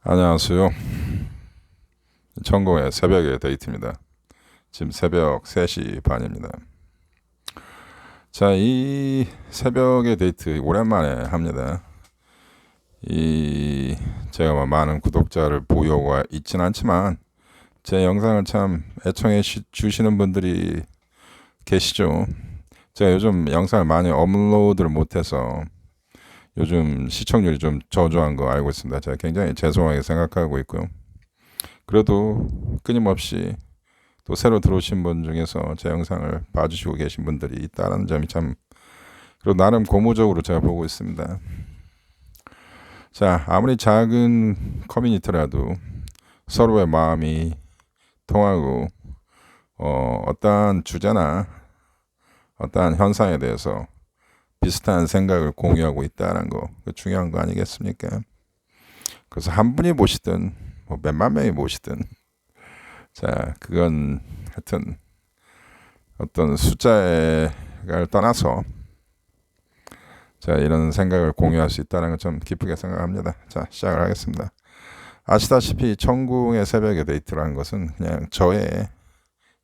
안녕하세요. 천공의 새벽의 데이트입니다. 지금 새벽 3시 반입니다. 자, 이 새벽의 데이트 오랜만에 합니다. 이 제가 뭐 많은 구독자를 보유하고 있진 않지만 제 영상을 참 애청해 주시는 분들이 계시죠. 제가 요즘 영상을 많이 업로드를 못해서 요즘 시청률이 좀 저조한 거 알고 있습니다. 제가 굉장히 죄송하게 생각하고 있고요. 그래도 끊임없이 또 새로 들어오신 분 중에서 제 영상을 봐주시고 계신 분들이 있다는 점이 참, 그리고 나름 고무적으로 제가 보고 있습니다. 자, 아무리 작은 커뮤니티라도 서로의 마음이 통하고 어떠한 주제나 어떠한 현상에 대해서 비슷한 생각을 공유하고 있다는 거, 그 중요한 거 아니겠습니까? 그래서 한 분이 보시든 뭐 몇만 명이 보시든, 자, 그건 하여튼 어떤 숫자를 떠나서 자, 이런 생각을 공유할 수 있다는 걸 좀 기쁘게 생각합니다. 자, 시작을 하겠습니다. 아시다시피 천궁의 새벽의 데이트라는 것은 그냥 저의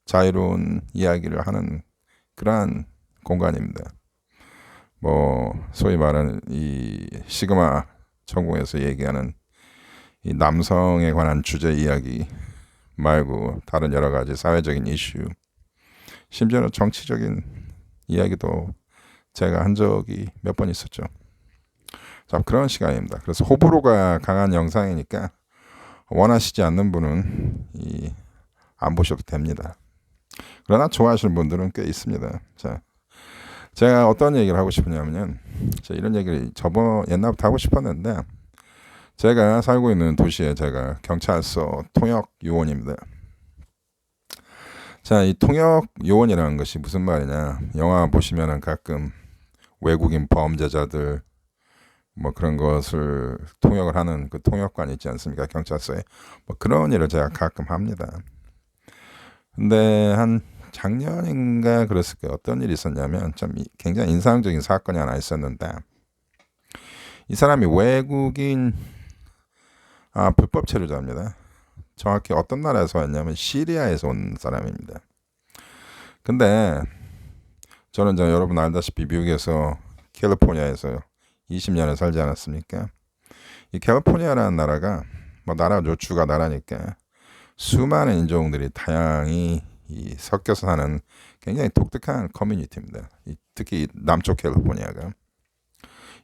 자유로운 이야기를 하는 그러한 공간입니다. 뭐 소위 말하는 이 시그마 천궁에서 얘기하는 이 남성에 관한 주제 이야기 말고 다른 여러 가지 사회적인 이슈, 심지어는 정치적인 이야기도 제가 한 적이 몇 번 있었죠. 자, 그런 시간입니다. 그래서 호불호가 강한 영상이니까 원하시지 않는 분은 안 보셔도 됩니다. 그러나 좋아하시는 분들은 꽤 있습니다. 자, 제가 어떤 얘기를 하고 싶으냐면, 이런 얘기를 옛날부터 하고 싶었는데, 제가 살고 있는 도시에 제가 경찰서 통역 요원입니다. 자, 이 통역 요원이라는 것이 무슨 말이냐? 영화 보시면은 가끔 외국인 범죄자들 뭐 그런 것을 통역을 하는 그 통역관 있지 않습니까? 경찰서에. 뭐 그런 일을 제가 가끔 합니다. 근데 한 작년인가 그랬을 거예요. 어떤 일이 있었냐면 참 굉장히 인상적인 사건이 하나 있었는데, 이 사람이 외국인 불법 체류자입니다. 정확히 어떤 나라에서 왔냐면 시리아에서 온 사람입니다. 근데 저는 여러분 알다시피 미국에서 캘리포니아에서 20년을 살지 않았습니까? 이 캘리포니아라는 나라가 뭐 나라죠, 주가 나라니까 수많은 인종들이 다양히 섞여서 사는 굉장히 독특한 커뮤니티입니다. 특히 남쪽 캘리포니아가,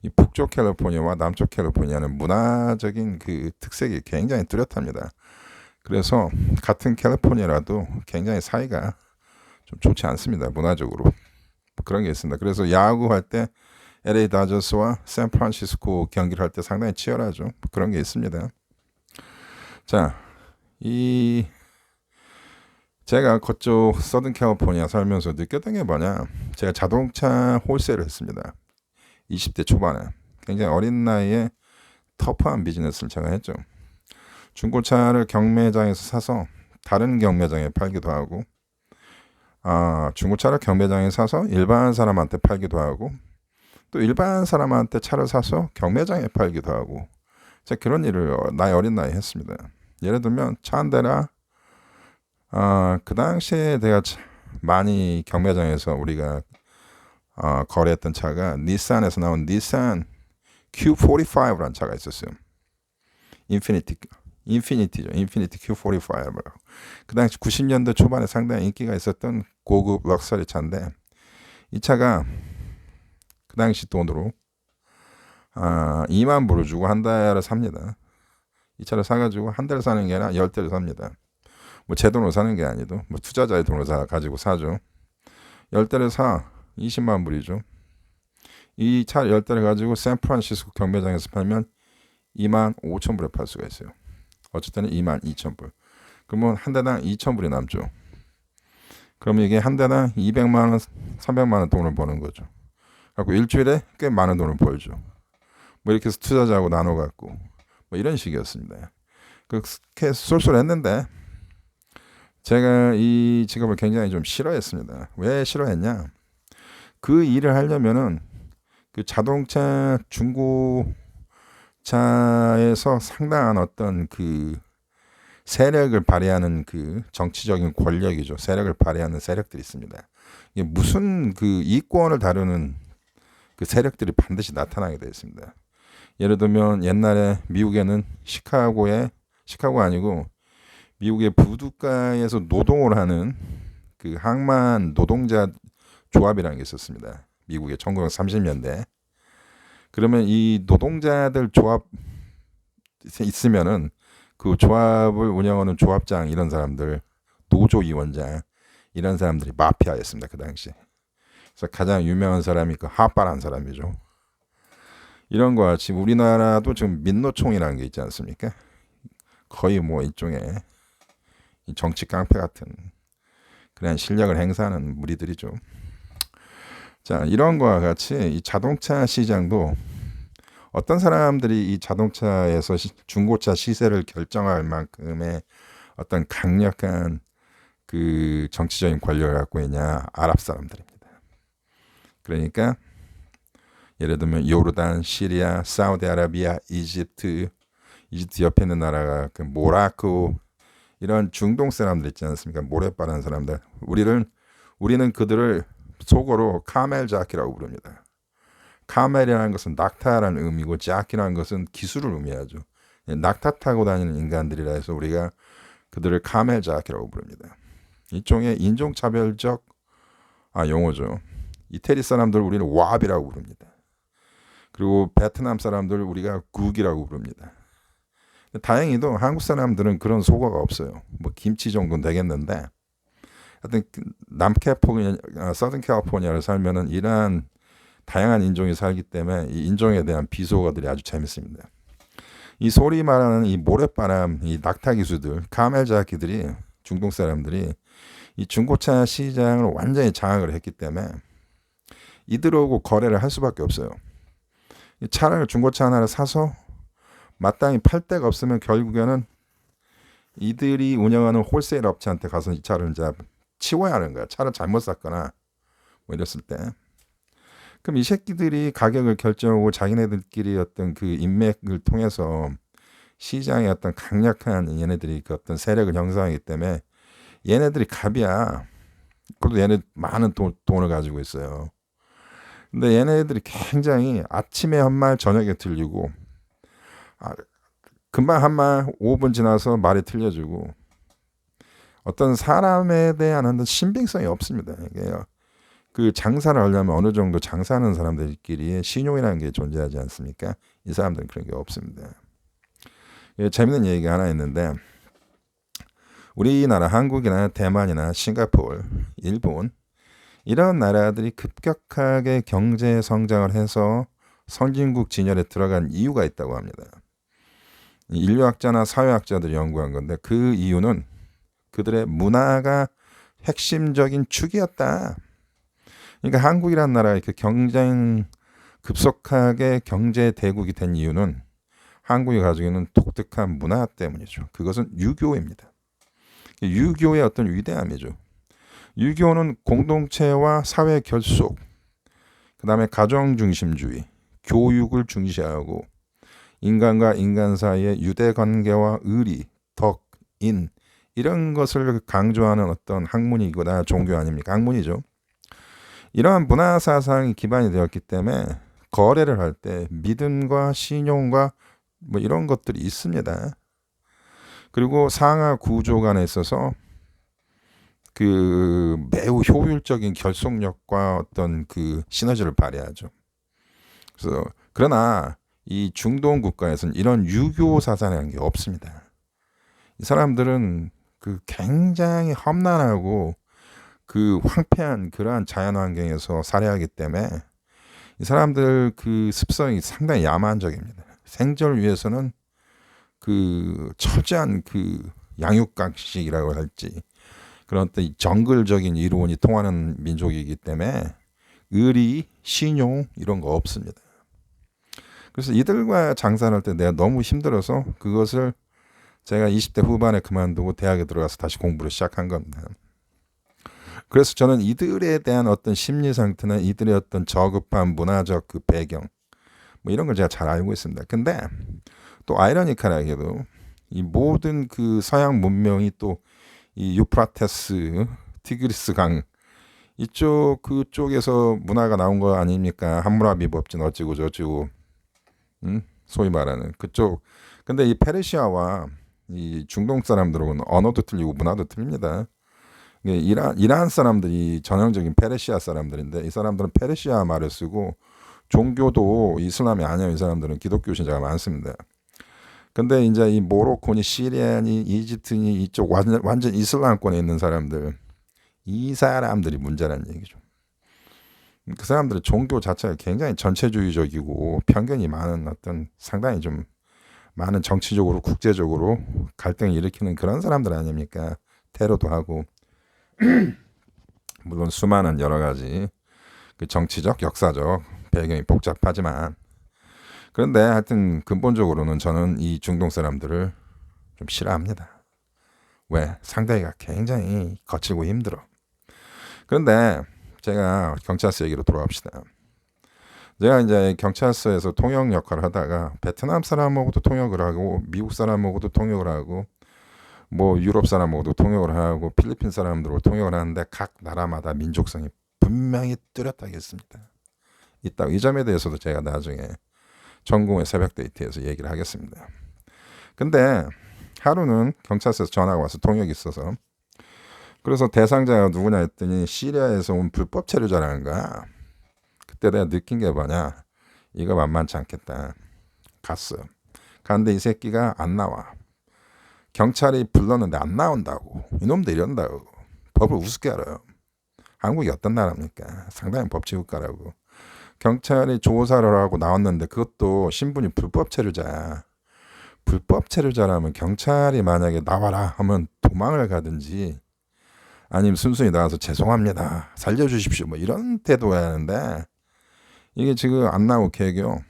이 북쪽 캘리포니아와 남쪽 캘리포니아는 문화적인 그 특색이 굉장히 뚜렷합니다. 그래서 같은 캘리포니아라도 굉장히 사이가 좀 좋지 않습니다. 문화적으로 그런 게 있습니다. 그래서 야구할 때 LA 다저스와 샌프란시스코 경기를 할 때 상당히 치열하죠. 그런 게 있습니다. 자, 제가 그쪽 서든 캘리포니아 살면서 느꼈던 게 뭐냐, 제가 자동차 홀세를 했습니다. 20대 초반에 굉장히 어린 나이에 터프한 비즈니스를 제가 했죠. 중고차를 경매장에서 사서 다른 경매장에 팔기도 하고, 중고차를 경매장에 사서 일반 사람한테 팔기도 하고, 또 일반 사람한테 차를 사서 경매장에 팔기도 하고, 제가 그런 일을 나이 어린 나이에 했습니다. 예를 들면 차 한 대나 그 당시에 내가 많이 경매장에서 우리가 거래했던 차가 닛산에서 나온 닛산 Q45라는 차가 있었어요. 인피니티죠. 인피니티 Q45. 그 당시 90년대 초반에 상당히 인기가 있었던 고급 럭셔리 차인데, 이 차가 그 당시 돈으로 2만 불을 주고 한 대를 삽니다. 이 차를 사가지고 한 대를 사는 게 아니라 10대를 삽니다. 뭐 제 돈으로 사는 게 아니도 뭐 투자자의 돈으로 가지고 사죠. 10대를 사 20만 불이죠. 이 차 10대를 가지고 샌프란시스코 경매장에서 팔면 2만 5천 불에 팔 수가 있어요. 어쨌든 2만 2천 불. 그러면 한 대당 2천 불이 남죠. 그럼 이게 한 대당 200만 원, 300만 원 돈을 버는 거죠. 그리고 일주일에 꽤 많은 돈을 벌죠. 뭐 이렇게 해서 투자자하고 나눠 갖고 뭐 이런 식이었습니다. 그렇게 쏠쏠했는데 제가 이 직업을 굉장히 좀 싫어했습니다. 왜 싫어했냐? 그 일을 하려면은 그 자동차 중고 자동차에서 상당한 어떤 그 세력을 발휘하는 그 정치적인 권력이죠. 세력을 발휘하는 세력들이 있습니다. 이게 무슨 그 이권을 다루는 그 세력들이 반드시 나타나게 되어 있습니다. 예를 들면 옛날에 미국에는 시카고 아니고 미국의 부둣가에서 노동을 하는 그 항만 노동자 조합이라는 게 있었습니다. 미국의 1930년대. 그러면 이 노동자들 조합 있으면은 그 조합을 운영하는 조합장 이런 사람들, 노조위원장 이런 사람들이 마피아였습니다. 그 당시. 그래서 가장 유명한 사람이 그 하빠란 사람이죠. 이런 거 같이 우리나라도 지금 민노총이라는 게 있지 않습니까? 거의 뭐 일종의 정치 깡패 같은 그런 실력을 행사하는 무리들이죠. 자, 이런 거와 같이 이 자동차 시장도 어떤 사람들이 이 자동차에서 중고차 시세를 결정할 만큼의 어떤 강력한 그 정치적인 권력을 갖고 있냐? 아랍 사람들입니다. 그러니까 예를 들면 요르단, 시리아, 사우디아라비아, 이집트 옆에 있는 나라가 그 모로코 이런 중동 사람들 있지 않습니까? 모래바라는 사람들. 우리는 그들을 속어로 카멜자키라고 부릅니다. 카멜이라는 것은 낙타라는 의미고 자키라는 것은 기술을 의미하죠. 낙타 타고 다니는 인간들이라 해서 우리가 그들을 카멜자키라고 부릅니다. 일종의 인종차별적 용어죠. 이태리 사람들 우리는 와비라고 부릅니다. 그리고 베트남 사람들 우리가 국이라고 부릅니다. 다행히도 한국 사람들은 그런 속어가 없어요. 뭐 김치 정도는 되겠는데 하여튼 서든 캘리포니아를 살면은 이러한 다양한 인종이 살기 때문에 이 인종에 대한 비속어들이 아주 재밌습니다. 이 소리 말하는 이 모래바람, 이 낙타 기수들, 카멜자키들이 중동 사람들이 이 중고차 시장을 완전히 장악을 했기 때문에 이들하고 거래를 할 수밖에 없어요. 차를 중고차 하나를 사서 마땅히 팔 데가 없으면 결국에는 이들이 운영하는 홀세일 업체한테 가서 이 차를 이제 치워야 하는 거야. 차를 잘못 샀거나 뭐 이랬을 때. 그럼 이 새끼들이 가격을 결정하고 자기네들끼리 어떤 그 인맥을 통해서 시장에 어떤 강력한 얘네들이 그 어떤 세력을 형성하기 때문에 얘네들이 갑이야. 그래도 얘네 많은 돈을 가지고 있어요. 근데 얘네들이 굉장히 아침에 한 말 저녁에 들리고 금방 한 말 5분 지나서 말이 틀려지고 어떤 사람에 대한 어떤 신빙성이 없습니다. 이게 그 장사를 하려면 어느 정도 장사하는 사람들끼리 신용이라는 게 존재하지 않습니까? 이 사람들은 그런 게 없습니다. 재밌는 얘기가 하나 있는데 우리나라 한국이나 대만이나 싱가포르, 일본 이런 나라들이 급격하게 경제 성장을 해서 선진국 진열에 들어간 이유가 있다고 합니다. 인류학자나 사회학자들이 연구한 건데 그 이유는 그들의 문화가 핵심적인 축이었다. 그러니까 한국이라는 나라가 이렇게 급속하게 경제 대국이 된 이유는 한국이 가지고 있는 독특한 문화 때문이죠. 그것은 유교입니다. 유교의 어떤 위대함이죠. 유교는 공동체와 사회 결속, 그 다음에 가정 중심주의, 교육을 중시하고 인간과 인간 사이의 유대 관계와 의리, 덕, 인 이런 것을 강조하는 어떤 학문이거나 종교 아닙니까? 학문이죠. 이러한 문화 사상이 기반이 되었기 때문에 거래를 할 때 믿음과 신용과 뭐 이런 것들이 있습니다. 그리고 상하 구조 간에 있어서 그 매우 효율적인 결속력과 어떤 그 시너지를 발휘하죠. 그래서 그러나 이 중동 국가에서는 이런 유교 사상이라는 게 없습니다. 이 사람들은 그 굉장히 험난하고 그 황폐한 그러한 자연 환경에서 살아야하기 때문에 이 사람들 그 습성이 상당히 야만적입니다. 생존을 위해서는 그 철저한 그 양육강식이라고 할지 그런 어떤 정글적인 이론이 통하는 민족이기 때문에 의리, 신용 이런 거 없습니다. 그래서 이들과 장사를 할 때 내가 너무 힘들어서 그것을 제가 20대 후반에 그만두고 대학에 들어가서 다시 공부를 시작한 겁니다. 그래서 저는 이들에 대한 어떤 심리 상태나 이들의 어떤 저급한 문화적 그 배경 뭐 이런 걸 제가 잘 알고 있습니다. 근데 또 아이러니컬하게도 이 모든 그 서양 문명이 또 이 유프라테스, 티그리스 강 이쪽 그쪽에서 문화가 나온 거 아닙니까? 함무라비 법진 어찌고 저찌고, 소위 말하는 그쪽. 근데 이 페르시아와 이 중동 사람들은 언어도 틀리고 문화도 틀립니다. 이란 사람들이 전형적인 페르시아 사람들인데 이 사람들은 페르시아 말을 쓰고 종교도 이슬람이 아니에요. 이 사람들은 기독교 신자가 많습니다. 근데 이제 이 모로코니, 시리아니, 이집트니 이쪽 완전 이슬람권에 있는 사람들, 이 사람들이 문제라는 얘기죠. 그 사람들의 종교 자체가 굉장히 전체주의적이고 편견이 많은 어떤 상당히 좀 많은 정치적으로 국제적으로 갈등을 일으키는 그런 사람들 아닙니까? 테러도 하고 물론 수많은 여러 가지 그 정치적, 역사적 배경이 복잡하지만 그런데 하여튼 근본적으로는 저는 이 중동 사람들을 좀 싫어합니다. 왜? 상대가 굉장히 거칠고 힘들어. 그런데 제가 경찰서 얘기로 돌아갑시다. 제가 이제 경찰서에서 통역 역할을 하다가 베트남 사람하고도 통역을 하고 미국 사람하고도 통역을 하고 뭐 유럽 사람하고도 통역을 하고 필리핀 사람들하고 통역을 하는데 각 나라마다 민족성이 분명히 뚜렷하게 있습니다. 이 점에 대해서도 제가 나중에 전공의 새벽 데이트에서 얘기를 하겠습니다. 근데 하루는 경찰서에서 전화가 와서 통역이 있어서 그래서 대상자가 누구냐 했더니 시리아에서 온 불법 체류자라는 거야. 그때 내가 느낀 게 뭐냐. 이거 만만치 않겠다. 갔어. 갔는데 이 새끼가 안 나와. 경찰이 불렀는데 안 나온다고. 이놈들 이런다고. 법을 우습게 알아요. 한국이 어떤 나라입니까? 상당히 법치국가라고. 경찰이 조사를 하고 나왔는데 그것도 신분이 불법 체류자야. 불법 체류자라면 경찰이 만약에 나와라 하면 도망을 가든지 아니면 순순히 나와서 죄송합니다. 살려주십시오. 뭐 이런 태도야 하는데 이게 지금 안 나오고 개교.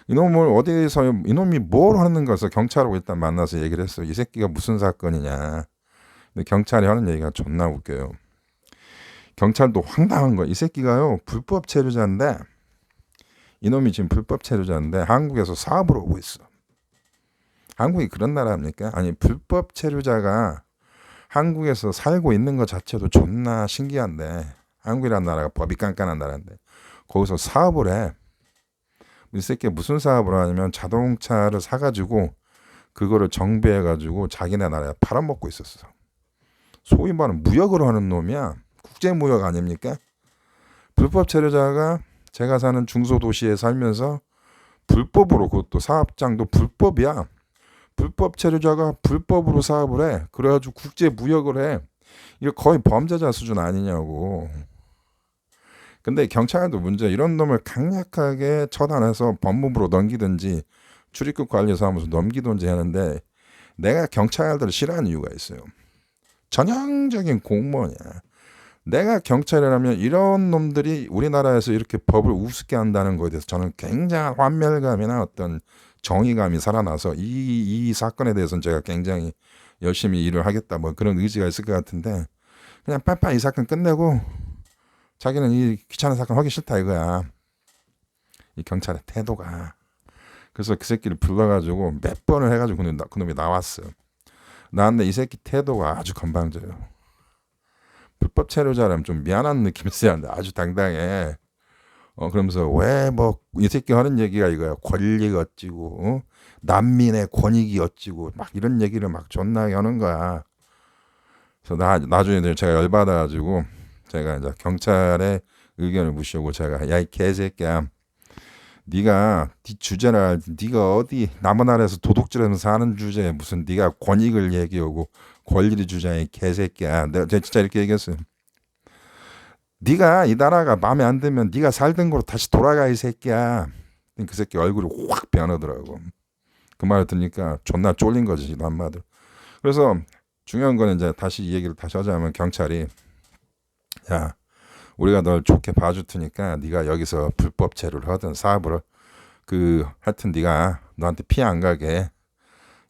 이놈이 뭘 하는 거서 경찰하고 일단 만나서 얘기를 했어. 이 새끼가 무슨 사건이냐. 근데 경찰이 하는 얘기가 존나 웃겨요. 경찰도 황당한 거야. 이 새끼가요 불법 체류자인데 이놈이 지금 불법 체류자인데 한국에서 사업을 오고 있어. 한국이 그런 나라입니까? 아니 불법 체류자가 한국에서 살고 있는 것 자체도 존나 신기한데 한국이라는 나라가 법이 깐깐한 나라인데 거기서 사업을 해. 이 새끼가 무슨 사업을 하냐면 자동차를 사가지고 그거를 정비해가지고 자기네 나라에 팔아먹고 있었어. 소위 말하는 무역으로 하는 놈이야. 국제무역 아닙니까? 불법 체류자가 제가 사는 중소도시에 살면서 불법으로 그것도 사업장도 불법이야. 불법 체류자가 불법으로 사업을 해. 그래가지고 국제무역을 해. 이거 거의 범죄자 수준 아니냐고. 근데 경찰도 문제 이런 놈을 강력하게 처단해서 법무부로 넘기든지 출입국 관리사무소 넘기든지 하는데 내가 경찰들을 싫어하는 이유가 있어요. 전형적인 공무원이야. 내가 경찰이라면 이런 놈들이 우리나라에서 이렇게 법을 우습게 한다는 거에 대해서 저는 굉장한 환멸감이나 어떤 정의감이 살아나서 이 사건에 대해서는 제가 굉장히 열심히 일을 하겠다 뭐 그런 의지가 있을 것 같은데 그냥 빨리빨리 이 사건 끝내고 자기는 이 귀찮은 사건 하기 싫다 이거야. 이 경찰의 태도가. 그래서 그 새끼를 불러가지고 몇 번을 해가지고 그놈이 나왔어. 나왔는데 이 새끼 태도가 아주 건방져요. 불법 체류자라면 좀 미안한 느낌이 있어야 하는데 아주 당당해. 그러면서 왜 뭐 이 새끼 하는 얘기가 이거야. 권리가 어찌고 난민의 권익이 어찌고 막 이런 얘기를 막 존나게 하는 거야. 그래서 나중에 제가 열받아가지고 제가 이제 경찰의 의견을 무시하고 제가 야 이 개새끼야 네가 네 주제나 네가 어디 남은 나라에서 도둑질하면서 사는 주제에 무슨 네가 권익을 얘기하고 권리를 주자니 개새끼야. 내가 진짜 이렇게 얘기했어요. 네가 이 나라가 마음에 안 들면 네가 살던 곳으로 다시 돌아가 이 새끼야. 그 새끼 얼굴이 확 변하더라고. 그 말을 들으니까 존나 쫄린 거지 한마디로. 그래서 중요한 거는 이제 다시 이 얘기를 다시 하자면 경찰이 야 우리가 널 좋게 봐줄 테니까 네가 여기서 불법 체류를 하든 사업을 하여튼 네가 너한테 피해 안 가게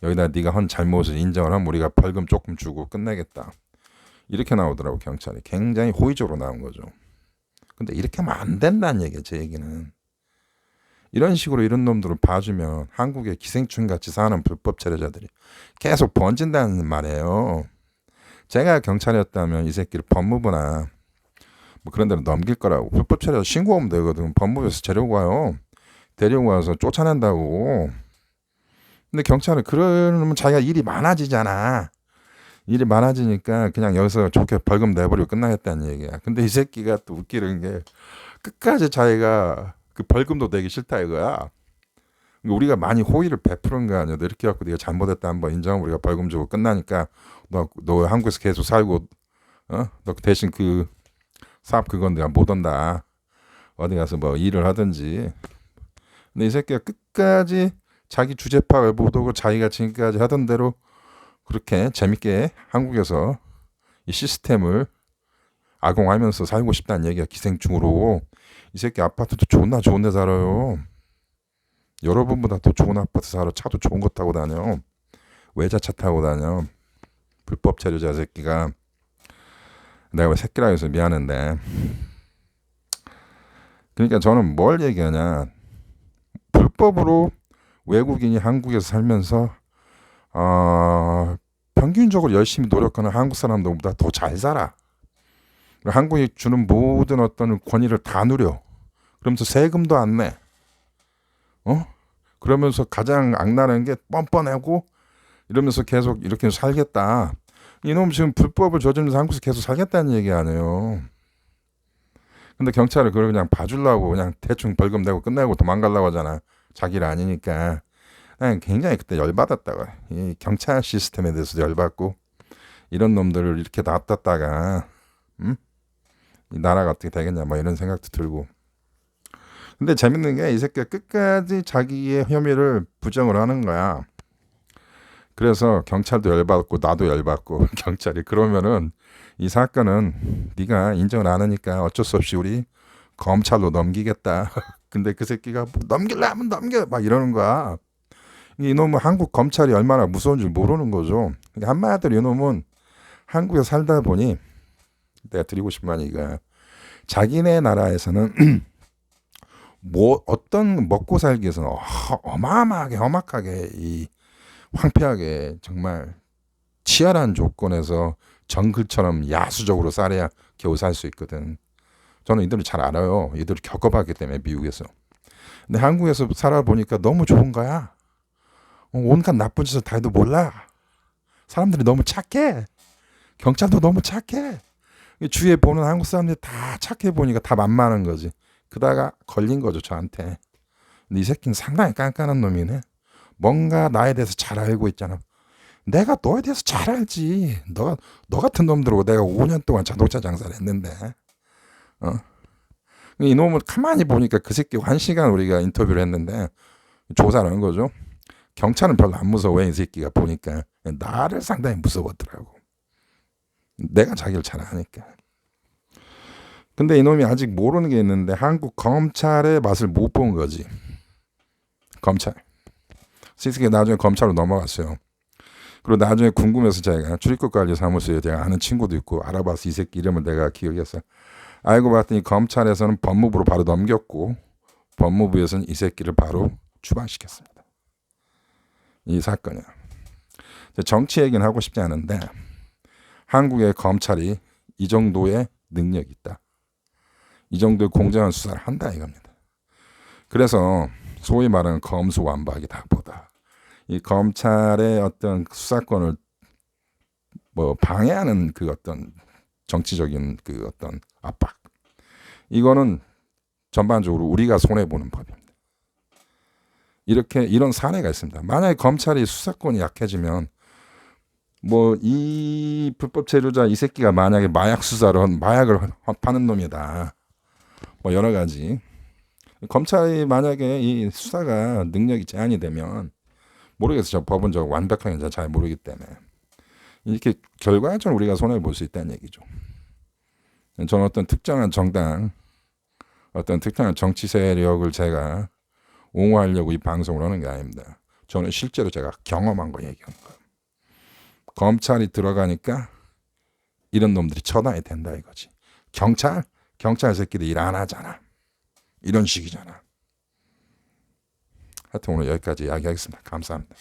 여기다 네가 한 잘못을 인정을 하면 우리가 벌금 조금 주고 끝내겠다. 이렇게 나오더라고 경찰이. 굉장히 호의적으로 나온 거죠. 근데 이렇게 하면 안 된다는 얘기예요. 제 얘기는. 이런 식으로 이런 놈들을 봐주면 한국의 기생충같이 사는 불법 체류자들이 계속 번진다는 말이에요. 제가 경찰이었다면 이 새끼를 법무부나 뭐 그런 데로 넘길 거라고. 불법 체류 신고하면 되거든. 법무부에서 데려고 와요. 데리고 와서 쫓아낸다고. 근데 경찰은 그러면 자기가 일이 많아지잖아. 일이 많아지니까 그냥 여기서 좋게 벌금 내버리고 끝나겠다는 얘기야. 근데 이 새끼가 또 웃기는 게 끝까지 자기가 그 벌금도 내기 싫다 이거야. 우리가 많이 호의를 베푸는 거 아니야. 너 이렇게 해갖고 네가 잘못했다 한번 인정하고 우리가 벌금 주고 끝나니까 너 한국에서 계속 살고 너 대신 그 사업 그건 내가 못 온다. 어디 가서 뭐 일을 하든지. 근데 이 새끼가 끝까지 자기 주제 파악을 못하고 자기가 지금까지 하던 대로 그렇게 재밌게 한국에서 이 시스템을 악용하면서 살고 싶다는 얘기야. 기생충으로. 이 새끼 아파트도 존나 좋은 데 살아요. 여러분보다 더 좋은 아파트 살아. 차도 좋은 거 타고 다녀. 외자차 타고 다녀. 불법 체류자 새끼가. 내가 왜 새끼라 해서 미안한데. 그러니까 저는 뭘 얘기하냐. 불법으로 외국인이 한국에서 살면서 평균적으로 열심히 노력하는 한국 사람들보다 더 잘 살아. 한국이 주는 모든 어떤 권위를 다 누려. 그러면서 세금도 안 내. 그러면서 가장 악랄한 게 뻔뻔하고 이러면서 계속 이렇게 살겠다. 이놈 지금 불법을 저지르면서 한국에서 계속 살겠다는 얘기 아니에요. 근데 경찰을 그걸 그냥 봐주려고 그냥 대충 벌금 내고 끝내고 도망가려고 하잖아. 자기 일 아니니까. 난 굉장히 그때 열받았다가 이 경찰 시스템에 대해서도 열받고 이런 놈들을 이렇게 놔뒀다가 이 나라가 어떻게 되겠냐 뭐 이런 생각도 들고. 근데 재밌는 게 이 새끼가 끝까지 자기의 혐의를 부정을 하는 거야. 그래서 경찰도 열받고 나도 열받고 경찰이 그러면은 이 사건은 네가 인정을 안 하니까 어쩔 수 없이 우리 검찰로 넘기겠다. 근데 그 새끼가 뭐 넘기려면 넘겨 막 이러는 거야. 이놈은 한국 검찰이 얼마나 무서운 줄 모르는 거죠. 한마디로 이놈은 한국에 살다 보니 내가 드리고 싶은 말이 이거야. 자기네 나라에서는 뭐 어떤 먹고 살기 위해서는 어마어마하게 험악하게 이 황폐하게 정말 치열한 조건에서 정글처럼 야수적으로 살아야 겨우 살 수 있거든. 저는 이들을 잘 알아요. 이들을 겪어봤기 때문에 미국에서. 근데 한국에서 살아보니까 너무 좋은 거야. 온갖 나쁜 짓을 다 해도 몰라. 사람들이 너무 착해. 경찰도 너무 착해. 주위에 보는 한국 사람들이 다 착해 보니까 다 만만한 거지. 그다가 걸린 거죠 저한테. 근데 이 새끼는 상당히 깐깐한 놈이네. 뭔가 나에 대해서 잘 알고 있잖아. 내가 너에 대해서 잘 알지. 너 같은 놈들하고 내가 5년 동안 자동차 장사를 했는데. 이 놈을 가만히 보니까 그 새끼 1시간 우리가 인터뷰를 했는데 조사를 한 거죠. 경찰은 별로 안 무서워. 이 새끼가 보니까 나를 상당히 무서워하더라고. 내가 자기를 잘 아니까. 근데 이놈이 아직 모르는 게 있는데 한국 검찰의 맛을 못 본 거지. 검찰. 이 새끼가 나중에 검찰로 넘어갔어요. 그리고 나중에 궁금해서 제가 출입국관리사무소에 제가 아는 친구도 있고 알아봐서 이 새끼 이름을 내가 기억했어. 알고 봤더니 검찰에서는 법무부로 바로 넘겼고 법무부에서는 이 새끼를 바로 추방시켰습니다. 이 사건이야. 정치 얘기는 하고 싶지 않은데 한국의 검찰이 이 정도의 능력이 있다. 이 정도의 공정한 수사를 한다 이겁니다. 그래서 소위 말하는 검수완박이다 보다. 이 검찰의 어떤 수사권을 뭐 방해하는 그 어떤 정치적인 그 어떤 압박. 이거는 전반적으로 우리가 손해보는 법입니다. 이런 사례가 있습니다. 만약에 검찰이 수사권이 약해지면 뭐 이 불법 체류자 이 새끼가 만약에 마약 수사를 마약을 파는 놈이다. 뭐 여러 가지. 검찰이 만약에 이 수사가 능력이 제한이 되면 모르겠어요. 저 법은 저 완벽하게 잘 모르기 때문에 이렇게 결과적으로 우리가 손해를 볼 수 있다는 얘기죠. 저는 어떤 특정한 정당, 어떤 특정한 정치 세력을 제가 옹호하려고 이 방송을 하는 게 아닙니다. 저는 실제로 제가 경험한 거 얘기하는 거예요. 검찰이 들어가니까 이런 놈들이 처단이 된다 이거지. 경찰 새끼들 일 안 하잖아. 이런 식이잖아. 하여튼 오늘 여기까지 이야기하겠습니다. 감사합니다.